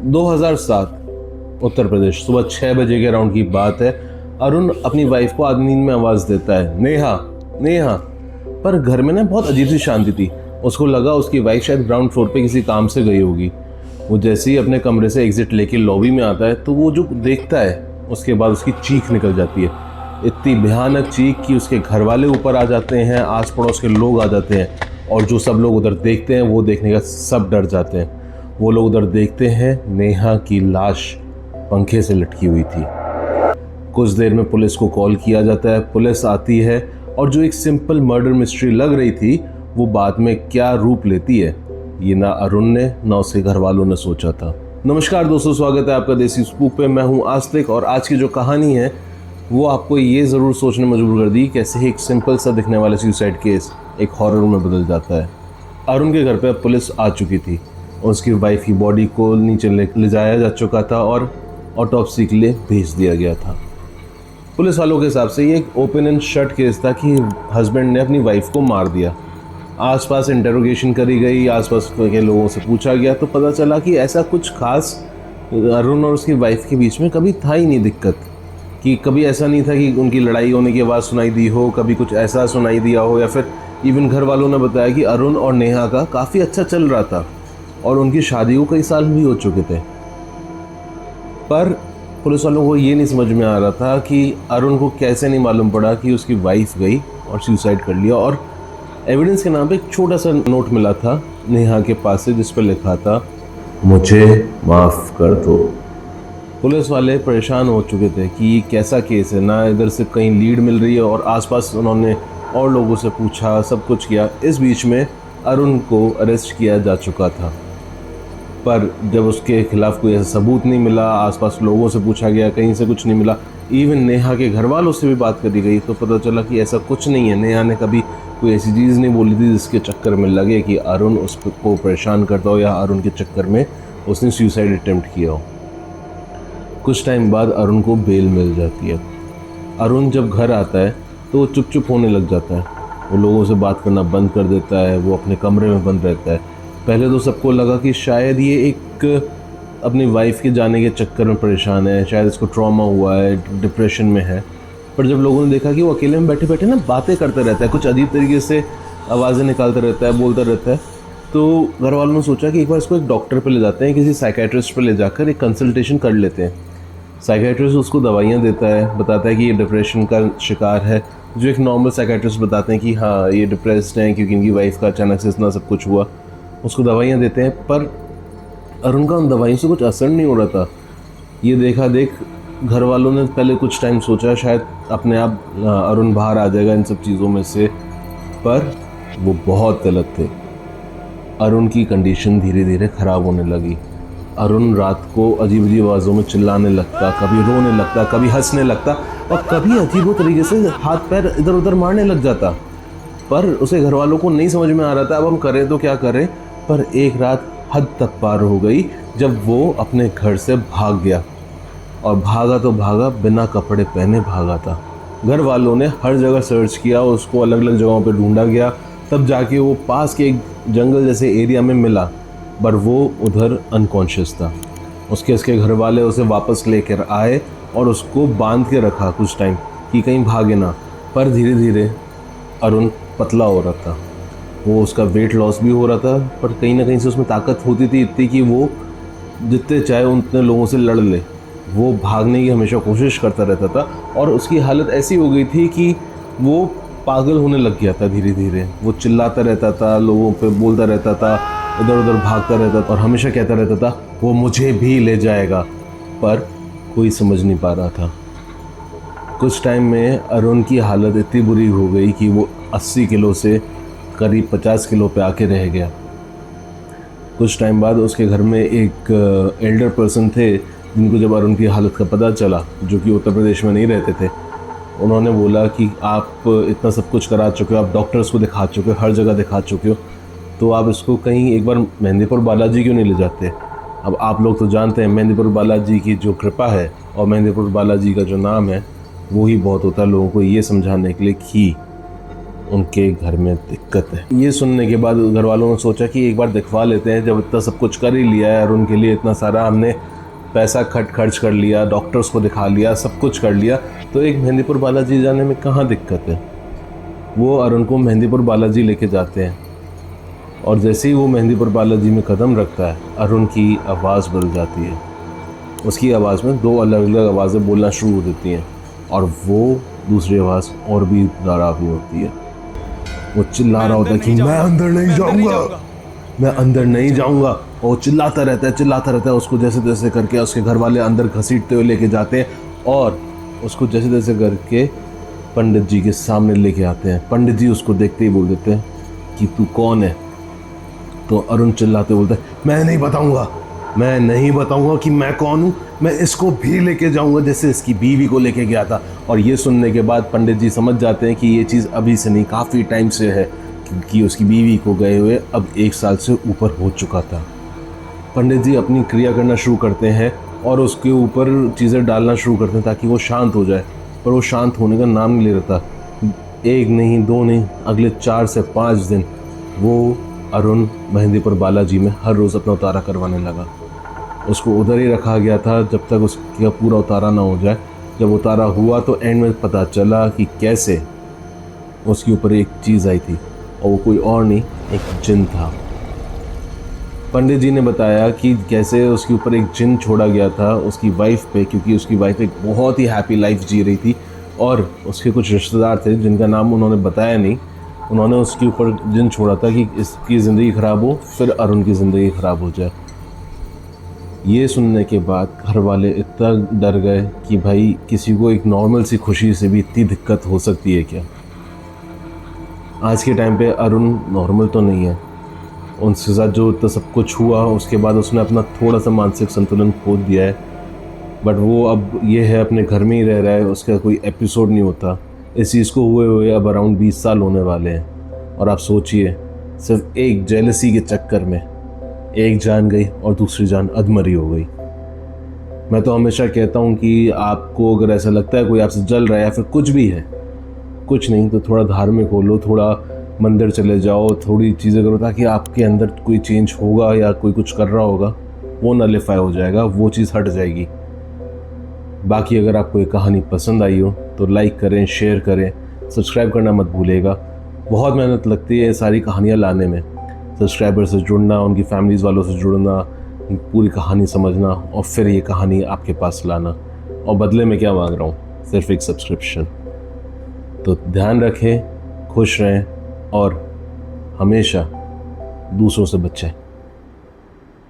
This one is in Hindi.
2007 उत्तर प्रदेश, सुबह 6 बजे के अराउंड की बात है। अरुण अपनी वाइफ को आधी नींद में आवाज़ देता है, नेहा नेहा। पर घर में ना बहुत अजीब सी शांति थी। उसको लगा उसकी वाइफ शायद ग्राउंड फ्लोर पे किसी काम से गई होगी। वो जैसे ही अपने कमरे से एग्जिट लेके लॉबी में आता है तो वो जो देखता है उसके बाद उसकी चीख निकल जाती है। इतनी भयानक चीख कि उसके घर वाले ऊपर आ जाते हैं, आस पड़ोस के लोग आ जाते हैं, और जो सब लोग उधर देखते हैं वो देखने का सब डर जाते हैं। वो लोग उधर देखते हैं नेहा की लाश पंखे से लटकी हुई थी। कुछ देर में पुलिस को कॉल किया जाता है, पुलिस आती है, और जो एक सिंपल मर्डर मिस्ट्री लग रही थी वो बाद में क्या रूप लेती है ये ना अरुण ने ना उसके घर वालों ने सोचा था। नमस्कार दोस्तों, स्वागत है आपका देसी स्कूप पे। मैं हूं आस्तिक, और आज की जो कहानी है वो आपको ये ज़रूर सोचने मजबूर कर दी कैसे एक सिंपल सा दिखने वाला सुसाइड केस एक हॉरर में बदल जाता है। अरुण के घर पे अब पुलिस आ चुकी थी। उसकी वाइफ की बॉडी को नीचे ले जाया जा चुका था और ऑटोप्सी के लिए भेज दिया गया था। पुलिस वालों के हिसाब से ये एक ओपन एंड शट केस था कि हस्बैंड ने अपनी वाइफ को मार दिया। आसपास इंटेरोगेशन करी गई, आसपास के लोगों से पूछा गया तो पता चला कि ऐसा कुछ खास अरुण और उसकी वाइफ के बीच में कभी था ही नहीं दिक्कत। कि कभी ऐसा नहीं था कि उनकी लड़ाई होने की आवाज़ सुनाई दी हो, कभी कुछ ऐसा सुनाई दिया हो, या फिर इवन घर वालों ने बताया कि अरुण और नेहा का काफ़ी अच्छा चल रहा था और उनकी शादी को कई साल भी हो चुके थे। पर पुलिस वालों को ये नहीं समझ में आ रहा था कि अरुण को कैसे नहीं मालूम पड़ा कि उसकी वाइफ गई और सुसाइड कर लिया। और एविडेंस के नाम पे एक छोटा सा नोट मिला था नेहा के पास से जिस पर लिखा था, मुझे माफ़ कर दो। पुलिस वाले परेशान हो चुके थे कि ये कैसा केस है, ना इधर से कहीं लीड मिल रही है, और आसपास उन्होंने और लोगों से पूछा, सब कुछ किया। इस बीच में अरुण को अरेस्ट किया जा चुका था, पर जब उसके खिलाफ कोई ऐसा सबूत नहीं मिला, आसपास लोगों से पूछा गया, कहीं से कुछ नहीं मिला, इवन नेहा के घर वालों से भी बात करी गई तो पता चला कि ऐसा कुछ नहीं है। नेहा ने कभी कोई ऐसी चीज़ नहीं बोली थी जिसके चक्कर में लगे कि अरुण उसको परेशान करता हो या अरुण के चक्कर में उसने सुसाइड अटेम्प्ट किया हो। कुछ टाइम बाद अरुण को बेल मिल जाती है। अरुण जब घर आता है तो वो चुप चुप होने लग जाता है। वो लोगों से बात करना बंद कर देता है, वो अपने कमरे में बंद रहता है। पहले तो सबको लगा कि शायद ये एक अपनी वाइफ के जाने के चक्कर में परेशान है, शायद इसको ट्रॉमा हुआ है, डिप्रेशन में है। पर जब लोगों ने देखा कि वो अकेले में बैठे बैठे ना बातें करता रहता है, कुछ अजीब तरीके से आवाज़ें निकालता रहता है, बोलता रहता है, तो घर वालों ने सोचा कि एक बार इसको एक डॉक्टर पे ले जाते हैं, किसी साइकेट्रिस्ट पे ले जाकर एक कंसल्टेशन कर लेते हैं। साइकेट्रिस्ट उसको दवाइयाँ देता है, बताता है कि ये डिप्रेशन का शिकार है, जो एक नॉर्मल साइकेट्रिस्ट बताते हैं कि हाँ ये डिप्रेस्ड हैं क्योंकि इनकी वाइफ का अचानक से इतना सब कुछ हुआ। उसको दवाइयाँ देते हैं, पर अरुण का उन दवाइयों से कुछ असर नहीं हो रहा था। ये देखा देख घर वालों ने पहले कुछ टाइम सोचा शायद अपने आप अरुण बाहर आ जाएगा इन सब चीज़ों में से, पर वो बहुत गलत थे। अरुण की कंडीशन धीरे धीरे ख़राब होने लगी। अरुण रात को अजीब अजीब आवाज़ों में चिल्लाने लगता, कभी रोने लगता, कभी हंसने लगता, और कभी अजीब तरीके से हाथ पैर इधर उधर मारने लग जाता। पर उसे घर वालों को नहीं समझ में आ रहा था अब हम करें तो क्या करें। पर एक रात हद तक पार हो गई जब वो अपने घर से भाग गया, और भागा तो भागा, बिना कपड़े पहने भागा था। घर वालों ने हर जगह सर्च किया, उसको अलग अलग जगहों पे ढूंढा गया, तब जाके वो पास के एक जंगल जैसे एरिया में मिला, पर वो उधर अनकॉन्शियस था। उसके घर वाले उसे वापस लेकर आए और उसको बांध के रखा कुछ टाइम कि कहीं भागे ना। पर धीरे धीरे अरुण पतला हो रहा था, वो उसका वेट लॉस भी हो रहा था, पर कहीं ना कहीं से उसमें ताकत होती थी इतनी कि वो जितने चाहे उतने लोगों से लड़ ले। वो भागने की हमेशा कोशिश करता रहता था, और उसकी हालत ऐसी हो गई थी कि वो पागल होने लग गया था। धीरे धीरे वो चिल्लाता रहता था, लोगों पे बोलता रहता था, इधर उधर भागता रहता था, और हमेशा कहता रहता था वो मुझे भी ले जाएगा, पर कोई समझ नहीं पा रहा था। कुछ टाइम में अरुण की हालत इतनी बुरी हो गई कि वो 80 किलो से करीब 50 किलो पे आके रह गया। कुछ टाइम बाद उसके घर में एक एल्डर पर्सन थे जिनको जब अरुण की हालत का पता चला, जो कि उत्तर प्रदेश में नहीं रहते थे, उन्होंने बोला कि आप इतना सब कुछ करा चुके हो, आप डॉक्टर्स को दिखा चुके हो, हर जगह दिखा चुके हो, तो आप इसको कहीं एक बार मेहंदीपुर बालाजी क्यों नहीं ले जाते। अब आप लोग तो जानते हैं मेहंदीपुर बालाजी की जो कृपा है और मेहंदीपुर बालाजी का जो नाम है वो ही बहुत होता है लोगों को ये समझाने के लिए कि उनके घर में दिक्कत है। ये सुनने के बाद घर वालों ने सोचा कि एक बार दिखवा लेते हैं, जब इतना सब कुछ कर ही लिया है और उनके लिए इतना सारा हमने पैसा खर्च कर लिया, डॉक्टर्स को दिखा लिया, सब कुछ कर लिया, तो एक मेहंदीपुर बालाजी जाने में कहाँ दिक्कत है। वो अरुण को मेहंदीपुर बालाजी लेके जाते हैं और जैसे ही वो मेहंदीपुर बालाजी में कदम रखता है, अरुण की आवाज़ बदल जाती है। उसकी आवाज़ में 2 अलग अलग आवाज़ें बोलना शुरू हो देती हैं और वो दूसरी आवाज़ और भी डरावनी होती है। वो चिल्ला रहा होता है कि मैं अंदर नहीं जाऊंगा, मैं अंदर नहीं जाऊंगा, और वो चिल्लाता रहता है। उसको जैसे तैसे करके उसके घर वाले अंदर घसीटते हुए लेके जाते हैं और उसको जैसे तैसे करके पंडित जी के सामने लेके आते हैं। पंडित जी उसको देखते ही बोल देते हैं कि तू कौन है। तो अरुण चिल्लाते बोलता है मैं नहीं बताऊंगा कि मैं कौन हूँ, मैं इसको भी लेके जाऊंगा जैसे इसकी बीवी को लेके गया था। और ये सुनने के बाद पंडित जी समझ जाते हैं कि ये चीज़ अभी से नहीं, काफ़ी टाइम से है, क्योंकि उसकी बीवी को गए हुए अब 1 साल से ऊपर हो चुका था। पंडित जी अपनी क्रिया करना शुरू करते हैं और उसके ऊपर चीज़ें डालना शुरू करते हैं ताकि वो शांत हो जाए, पर वो शांत होने का नाम नहीं ले रहा था। 1 नहीं 2 नहीं, अगले 4 से 5 दिन वो अरुण मेहंदीपुर बालाजी में हर रोज़ अपना उतारा करवाने लगा। उसको उधर ही रखा गया था जब तक उसका पूरा उतारा ना हो जाए। जब उतारा हुआ तो एंड में पता चला कि कैसे उसके ऊपर एक चीज़ आई थी और वो कोई और नहीं, एक जिन था। पंडित जी ने बताया कि कैसे उसके ऊपर एक जिन छोड़ा गया था उसकी वाइफ पे, क्योंकि उसकी वाइफ एक बहुत ही हैप्पी लाइफ जी रही थी और उसके कुछ रिश्तेदार थे जिनका नाम उन्होंने बताया नहीं। उन्होंने उसके ऊपर जिन छोड़ा था कि इसकी ज़िंदगी ख़राब हो, फिर अरुण की ज़िंदगी ख़राब हो जाए। ये सुनने के बाद घर वाले इतना डर गए कि भाई किसी को एक नॉर्मल सी खुशी से भी इतनी दिक्कत हो सकती है क्या। आज के टाइम पे अरुण नॉर्मल तो नहीं है। उनके साथ जो इतना सब कुछ हुआ उसके बाद उसने अपना थोड़ा सा मानसिक संतुलन खो दिया है, बट वो अब ये है अपने घर में ही रह रहा है, उसका कोई एपिसोड नहीं होता। इस चीज़ को हुए अब अराउंड 20 साल होने वाले हैं और आप सोचिए सिर्फ एक जेलसी के चक्कर में एक जान गई और दूसरी जान अधमरी हो गई। मैं तो हमेशा कहता हूँ कि आपको अगर ऐसा लगता है कोई आपसे जल रहा है या फिर कुछ भी है, कुछ नहीं तो थोड़ा धार्मिक हो लो, थोड़ा मंदिर चले जाओ, थोड़ी चीज़ें करो ताकि आपके अंदर कोई चेंज होगा या कोई कुछ कर रहा होगा वो नलिफाई हो जाएगा, वो चीज़ हट जाएगी। बाकी अगर आपको ये कहानी पसंद आई हो तो लाइक करें, शेयर करें, सब्सक्राइब करना मत भूलिएगा। बहुत मेहनत लगती है ये सारी कहानियाँ लाने में, सब्सक्राइबर से जुड़ना, उनकी फैमिलीज़ वालों से जुड़ना, पूरी कहानी समझना और फिर ये कहानी आपके पास लाना, और बदले में क्या मांग रहा हूँ, सिर्फ एक सब्सक्रिप्शन। तो ध्यान रखें, खुश रहें और हमेशा दूसरों से बचें।